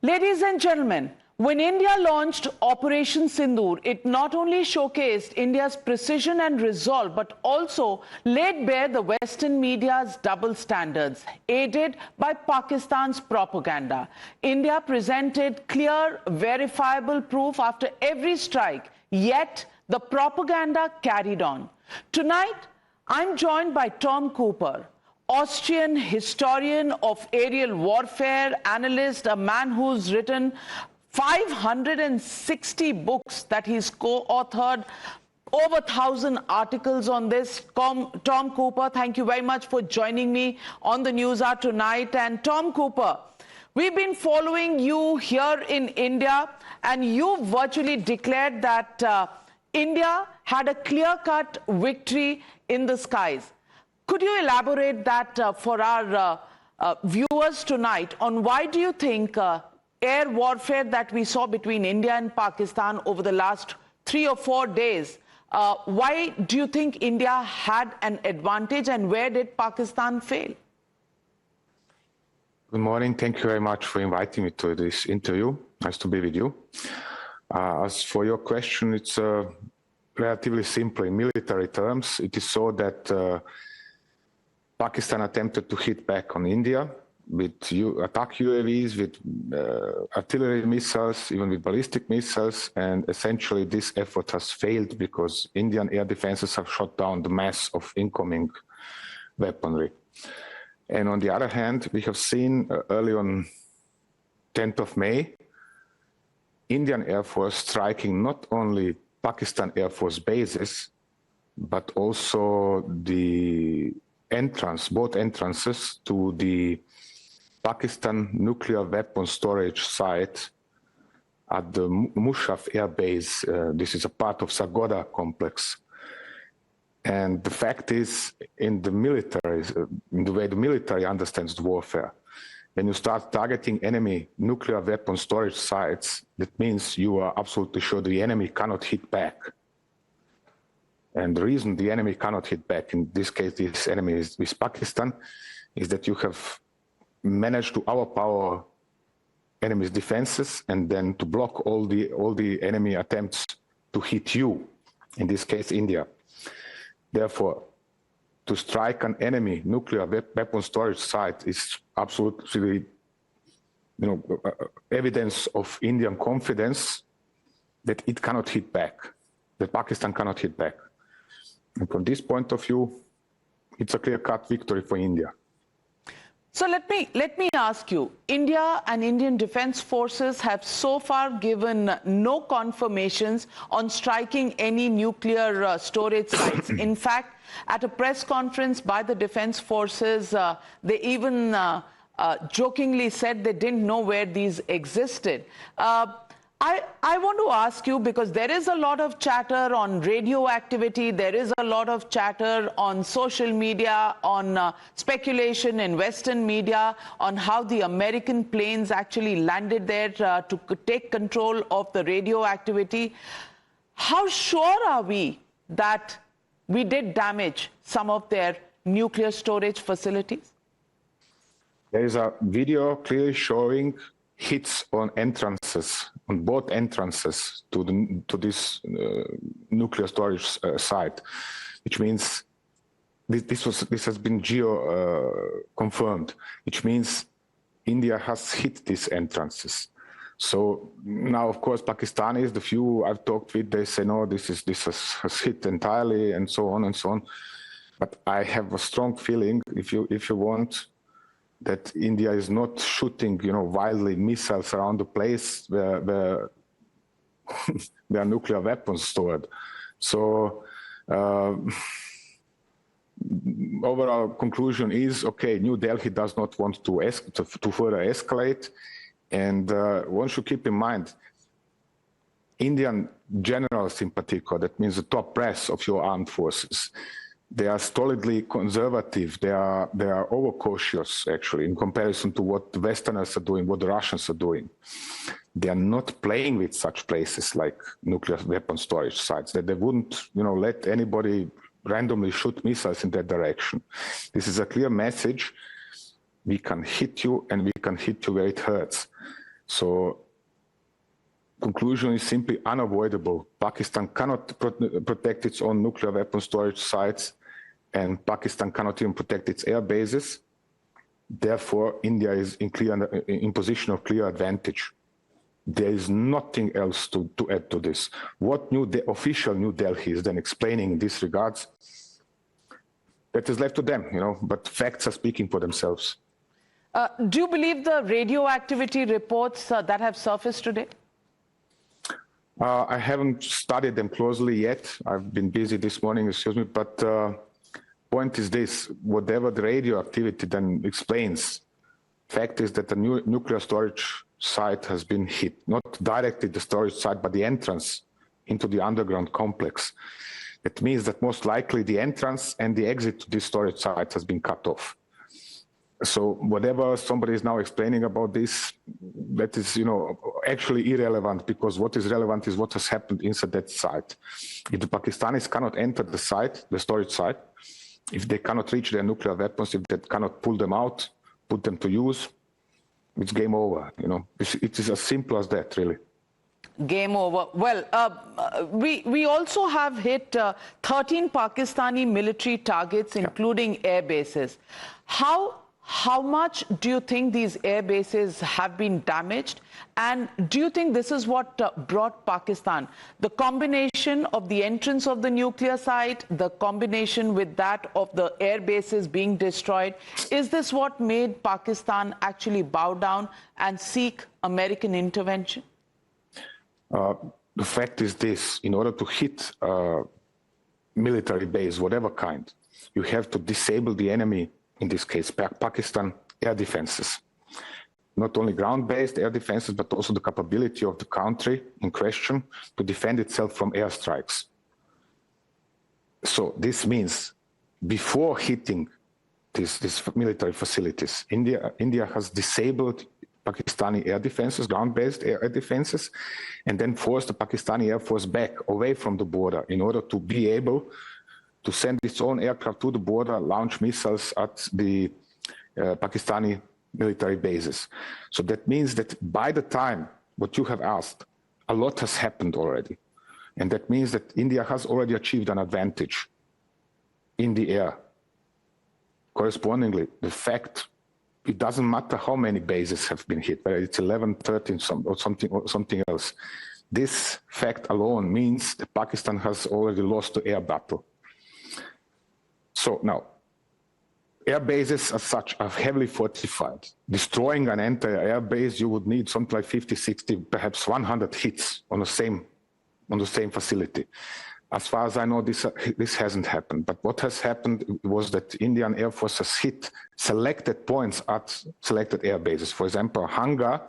Ladies and gentlemen, when India launched Operation Sindoor, it not only showcased India's precision and resolve, but also laid bare the Western media's double standards, aided by Pakistan's propaganda. India presented clear, verifiable proof after every strike, yet the propaganda carried on. Tonight, I'm joined by Tom Cooper, Austrian historian of aerial warfare, analyst, a man who's written 560 books that he's co-authored, over 1,000 articles on this. Tom Cooper, thank you very much for joining me on the News Hour tonight. And Tom Cooper, we've been following you here in India, and you virtually declared that India had a clear-cut victory in the skies. Could you elaborate that for our viewers tonight on why do you think air warfare that we saw between India and Pakistan over the last 3 or 4 days, why do you think India had an advantage and where did Pakistan fail? Good morning. Thank you very much for inviting me to this interview. Nice to be with you. As for your question, it's relatively simple. In military terms, it is so that Pakistan attempted to hit back on India with attack UAVs, with artillery missiles, even with ballistic missiles, and essentially this effort has failed because Indian air defenses have shot down the mass of incoming weaponry. And on the other hand, we have seen early on 10th of May, Indian Air Force striking not only Pakistan Air Force bases, but also the both entrances to the Pakistan nuclear weapon storage site at the Mushaf Air Base. This is a part of Sargodha complex. And the fact is, in the military, in the way the military understands warfare, when you start targeting enemy nuclear weapon storage sites, that means you are absolutely sure the enemy cannot hit back. And the reason the enemy cannot hit back, in this case, this enemy is Pakistan, is that you have managed to overpower enemy's defenses and then to block all the enemy attempts to hit you, in this case, India. Therefore, to strike an enemy nuclear weapon storage site is absolutely, evidence of Indian confidence that it cannot hit back, that Pakistan cannot hit back. And from this point of view, it's a clear-cut victory for India. So let me ask you, India and Indian Defence Forces have so far given no confirmations on striking any nuclear storage sites. In fact, at a press conference by the Defence Forces, they even jokingly said they didn't know where these existed. I want to ask you, because there is a lot of chatter on radio activity, there is a lot of chatter on social media, on speculation in Western media, on how the American planes actually landed there to take control of the radio activity. How sure are we that we did damage some of their nuclear storage facilities? There is a video clearly showing hits on entrances, on both entrances to this nuclear storage site, which means this has been confirmed, which means India has hit these entrances. So now, of course, Pakistanis, the few I've talked with, they say no, this has hit entirely, and so on and so on. But I have a strong feeling, if you want, that India is not shooting, wildly missiles around the place where there are nuclear weapons stored. So overall conclusion is, okay, New Delhi does not want to further escalate. And one should keep in mind, Indian generals in particular, that means the top brass of your armed forces, they are stolidly conservative. They are overcautious, actually, in comparison to what the Westerners are doing, what the Russians are doing. They are not playing with such places like nuclear weapon storage sites. That they wouldn't, let anybody randomly shoot missiles in that direction. This is a clear message. We can hit you, and we can hit you where it hurts. So conclusion is simply unavoidable. Pakistan cannot protect its own nuclear weapon storage sites, and Pakistan cannot even protect its air bases. Therefore, India is in position of clear advantage. There is nothing else to add to this. What the official New Delhi is then explaining in this regards, that is left to them, but facts are speaking for themselves. Do you believe the radioactivity reports that have surfaced today? I haven't studied them closely yet. I've been busy this morning, excuse me, but point is this: whatever the radioactivity then explains, fact is that the nuclear storage site has been hit, not directly the storage site, but the entrance into the underground complex. It means that most likely the entrance and the exit to this storage site has been cut off. So whatever somebody is now explaining about this, that is, actually irrelevant, because what is relevant is what has happened inside that site. If the Pakistanis cannot enter the site, the storage site, if they cannot reach their nuclear weapons, if they cannot pull them out, put them to use, it's game over. It is as simple as that, really. Game over. Well, we also have hit 13 Pakistani military targets, including air bases. How much do you think these air bases have been damaged? And do you think this is what brought Pakistan? The combination of the entrance of the nuclear site, the combination with that of the air bases being destroyed, is this what made Pakistan actually bow down and seek American intervention? The fact is this: in order to hit a military base, whatever kind, you have to disable the enemy. In this case, Pakistan air defenses, not only ground-based air defenses, but also the capability of the country in question to defend itself from airstrikes. So this means before hitting these military facilities, India has disabled Pakistani air defenses, ground-based air defenses, and then forced the Pakistani Air Force back away from the border in order to be able to send its own aircraft to the border, launch missiles at the Pakistani military bases. So that means that by the time what you have asked, a lot has happened already. And that means that India has already achieved an advantage in the air. Correspondingly, the fact, it doesn't matter how many bases have been hit, whether it's 11, 13, or something else. This fact alone means that Pakistan has already lost the air battle. So now, air bases as such are heavily fortified. Destroying an entire air base, you would need something like 50, 60, perhaps 100 hits on the same facility. As far as I know, this hasn't happened. But what has happened was that Indian Air Force has hit selected points at selected air bases. For example, hangar,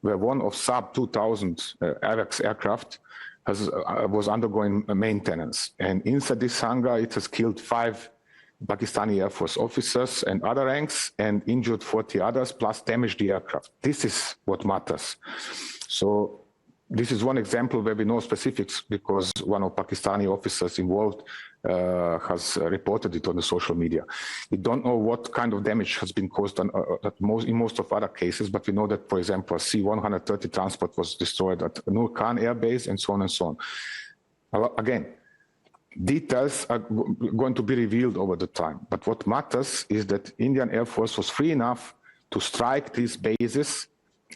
where one of Saab 2000 AWACS aircraft was undergoing maintenance. And inside this hangar, it has killed 5 Pakistani Air Force officers and other ranks, and injured 40 others, plus damaged the aircraft. This is what matters. So this is one example where we know specifics, because one of Pakistani officers involved has reported it on the social media. We don't know what kind of damage has been caused in most of other cases, but we know that, for example, a C-130 transport was destroyed at Nur Khan Air Base, and so on and so on. Again, details are going to be revealed over the time. But what matters is that Indian Air Force was free enough to strike these bases,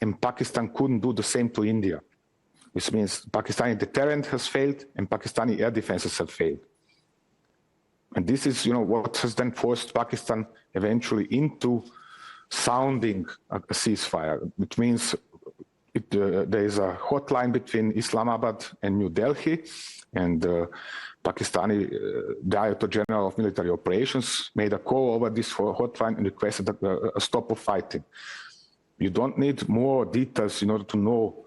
and Pakistan couldn't do the same to India. Which means Pakistani deterrent has failed and Pakistani air defenses have failed. And this is, what has then forced Pakistan eventually into sounding a ceasefire, which means there is a hotline between Islamabad and New Delhi, and Pakistani Director General of Military Operations made a call over this hotline and requested a stop of fighting. You don't need more details in order to know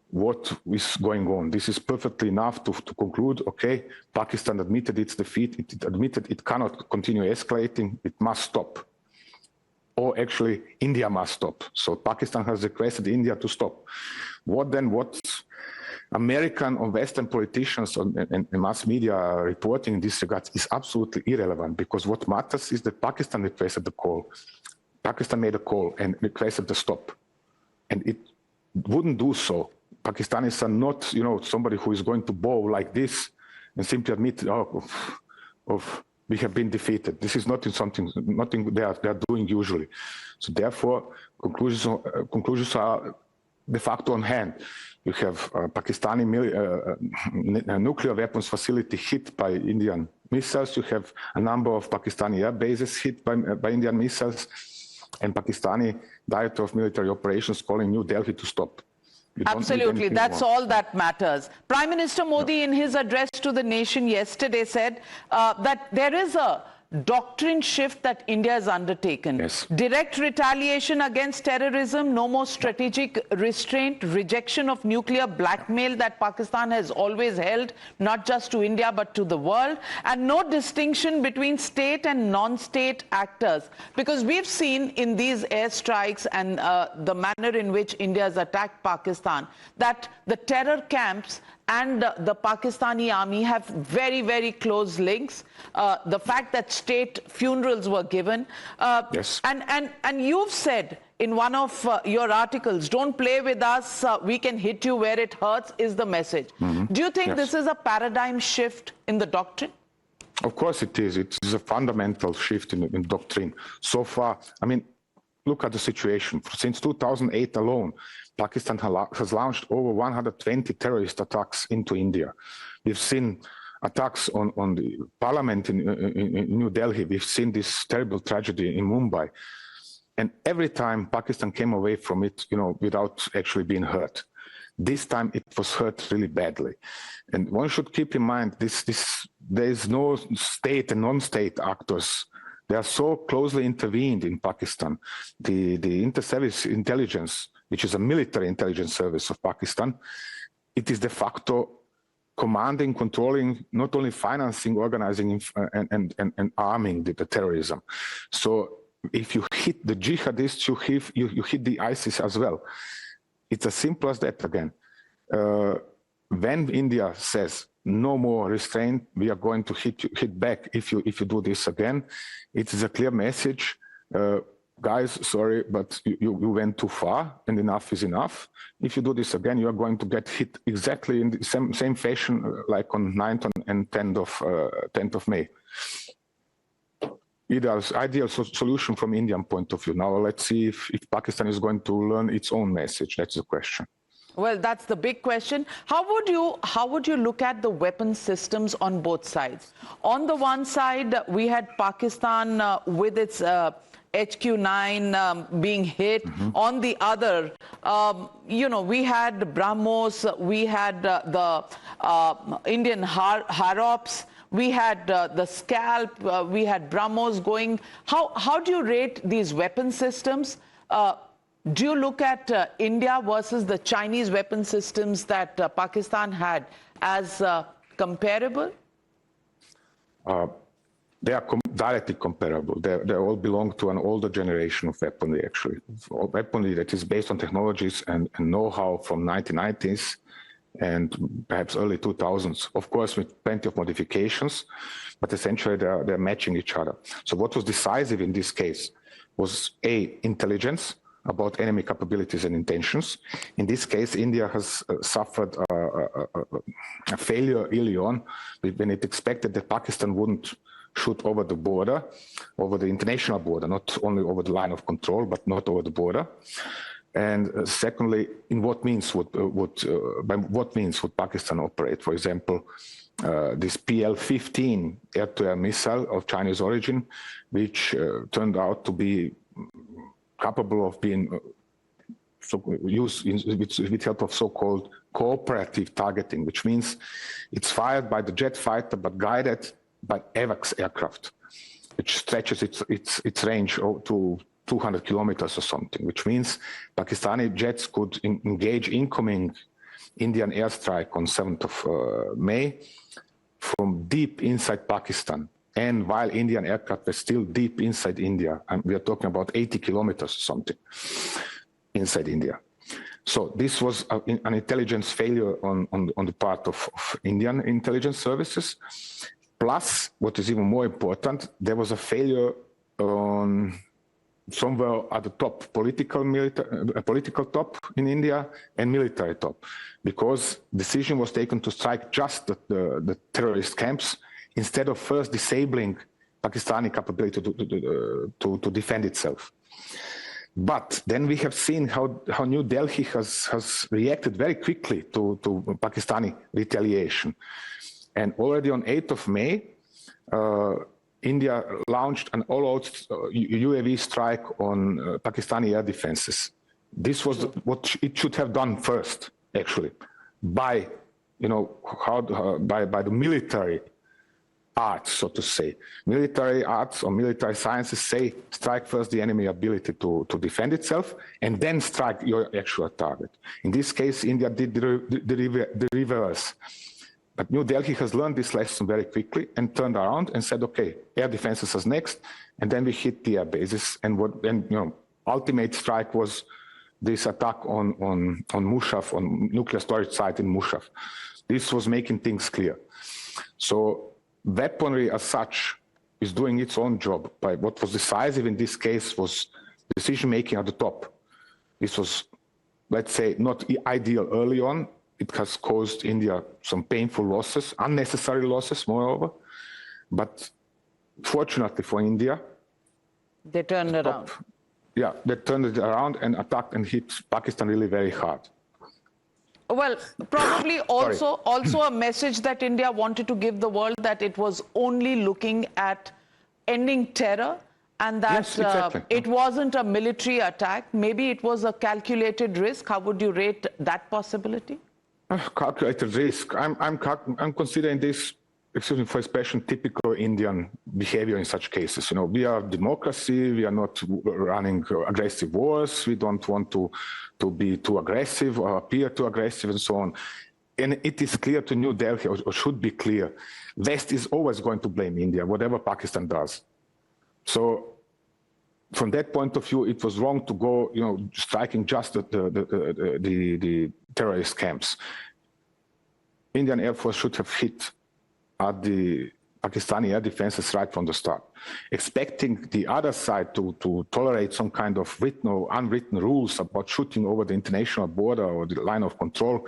what is going on. This is perfectly enough to conclude, okay, Pakistan admitted its defeat, it admitted it cannot continue escalating, it must stop. Or actually, India must stop. So Pakistan has requested India to stop. What American or Western politicians and mass media are reporting in this regard is absolutely irrelevant, because what matters is that Pakistan requested the call. Pakistan made a call and requested the stop. And wouldn't do so. Pakistanis are not, somebody who is going to bow like this and simply admit, we have been defeated. This is nothing they are doing usually. So therefore, conclusions are de facto on hand. You have Pakistani nuclear weapons facility hit by Indian missiles. You have a number of Pakistani air bases hit by Indian missiles, and Pakistani Director of Military Operations calling New Delhi to stop. Absolutely, that's all that matters. Prime Minister Modi, in his address to the nation yesterday, said that there is a doctrine shift that India has undertaken. Yes. Direct retaliation against terrorism, no more strategic restraint, rejection of nuclear blackmail that Pakistan has always held, not just to India but to the world, and no distinction between state and non-state actors. Because we've seen in these airstrikes and the manner in which India has attacked Pakistan, that the terror camps and the Pakistani army have very, very close links. The fact that state funerals were given. Yes. And you've said in one of your articles, don't play with us, we can hit you where it hurts, is the message. Mm-hmm. Do you think Yes. this is a paradigm shift in the doctrine? Of course it is. It is a fundamental shift in doctrine. So far, look at the situation. Since 2008 alone, Pakistan has launched over 120 terrorist attacks into India. We've seen attacks on the parliament in New Delhi. We've seen this terrible tragedy in Mumbai. And every time Pakistan came away from it, without actually being hurt. This time it was hurt really badly. And one should keep in mind there is no state and non-state actors. They are so closely intervened in Pakistan. The inter-service intelligence, which is a military intelligence service of Pakistan, it is de facto commanding, controlling, not only financing, organizing, and arming the terrorism. So if you hit the jihadists, you hit the ISIS as well. It's as simple as that again. When India says no more restraint, we are going to hit back if you do this again, it is a clear message. Guys, sorry, but you went too far, and enough is enough. If you do this again, you are going to get hit exactly in the same fashion like on 9th and 10th of May. Ideal solution from Indian point of view. Now let's see if Pakistan is going to learn its own message. That's the question. Well, that's the big question. How would you look at the weapon systems on both sides? On the one side, we had Pakistan with its HQ-9 being hit. Mm-hmm. On the other, we had BrahMos, we had the Indian Harops, we had the Scalp, we had BrahMos going. How do you rate these weapon systems? Do you look at India versus the Chinese weapon systems that Pakistan had as comparable? They are directly comparable. They all belong to an older generation of weaponry, actually. Weaponry that is based on technologies and know-how from 1990s and perhaps early 2000s. Of course, with plenty of modifications, but essentially they're matching each other. So what was decisive in this case was intelligence about enemy capabilities and intentions. In this case, India has suffered a failure early on when it expected that Pakistan wouldn't shoot over the border, over the international border, not only over the line of control, but not over the border. And secondly, by what means would Pakistan operate? For example, this PL-15 air-to-air missile of Chinese origin, which turned out to be capable of being used with help of so-called cooperative targeting, which means it's fired by the jet fighter but guided by AWACS aircraft, which stretches its range to 200 kilometers or something, which means Pakistani jets could engage incoming Indian airstrike on 7th of May from deep inside Pakistan. And while Indian aircraft were still deep inside India, and we are talking about 80 kilometers or something inside India. So this was an intelligence failure on the part of Indian intelligence services. Plus, what is even more important, there was a failure on somewhere at the top, political top in India and military top, because decision was taken to strike just the terrorist camps instead of first disabling Pakistani capability to defend itself. But then we have seen how New Delhi has reacted very quickly to Pakistani retaliation. And already on 8th of May, India launched an all-out UAV strike on Pakistani air defenses. This was what it should have done first, actually, by the military arts, so to say. Military arts or military sciences say strike first the enemy ability to defend itself and then strike your actual target. In this case, India did the reverse. But New Delhi has learned this lesson very quickly and turned around and said, okay, air defenses is next, and then we hit the air bases. And ultimate strike was this attack on Mushaf, on nuclear storage site in Mushaf. This was making things clear. So weaponry as such is doing its own job. But what was decisive in this case was decision-making at the top. This was, let's say, not ideal early on. It has caused India some painful losses, unnecessary losses, moreover. But fortunately for India, they turned it around. Yeah, they turned it around and attacked and hit Pakistan really very hard. Well, probably also a message that India wanted to give the world, that it was only looking at ending terror, and that yes, exactly. It wasn't a military attack. Maybe it was a calculated risk. How would you rate that possibility? Calculated risk. I'm considering this, excuse me for expression, typical Indian behavior in such cases. We are democracy. We are not running aggressive wars. We don't want to be too aggressive or appear too aggressive and so on. And it is clear to New Delhi, or should be clear, West is always going to blame India, whatever Pakistan does. So from that point of view, it was wrong to go, striking just the terrorist camps. Indian Air Force should have hit at the Pakistani air defenses right from the start. Expecting the other side to tolerate some kind of written or unwritten rules about shooting over the international border or the line of control,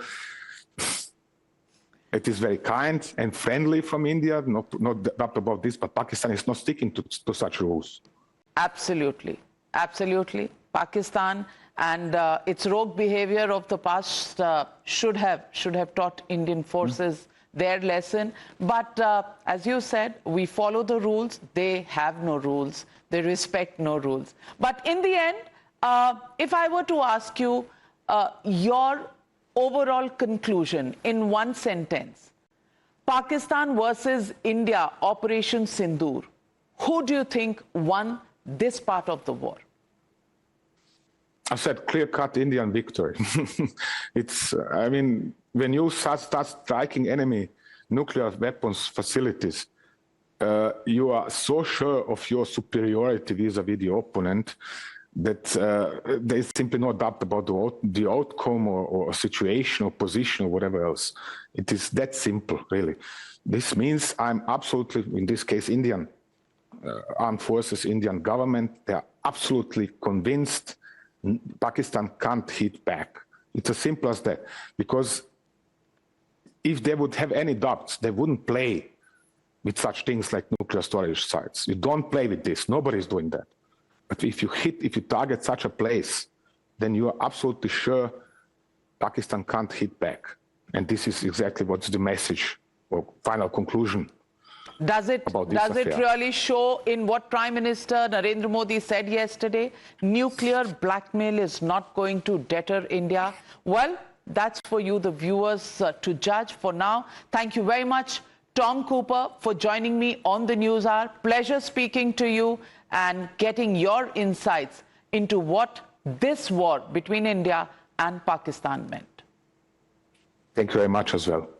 it is very kind and friendly from India, not doubt about this, but Pakistan is not sticking to such rules. Absolutely. Absolutely. Pakistan and its rogue behavior of the past should have taught Indian forces their lesson. But as you said, we follow the rules. They have no rules. They respect no rules. But in the end, if I were to ask you your overall conclusion in one sentence, Pakistan versus India, Operation Sindoor, who do you think won this part of the war? I said clear-cut Indian victory. When you start striking enemy nuclear weapons facilities, you are so sure of your superiority vis-a-vis the opponent that there is simply no doubt about the outcome or situation or position or whatever else. It is that simple, really. This means I'm absolutely, in this case, Indian armed forces, Indian government, they are absolutely convinced Pakistan can't hit back. It's as simple as that. Because if they would have any doubts, they wouldn't play with such things like nuclear storage sites. You don't play with this. Nobody's doing that. But if you target such a place, then you are absolutely sure Pakistan can't hit back. And this is exactly what's the message or final conclusion. Does it really show in what Prime Minister Narendra Modi said yesterday? Nuclear blackmail is not going to deter India. Well, that's for you, the viewers, to judge. For now, thank you very much, Tom Cooper, for joining me on the News Hour. Pleasure speaking to you and getting your insights into what this war between India and Pakistan meant. Thank you very much as well.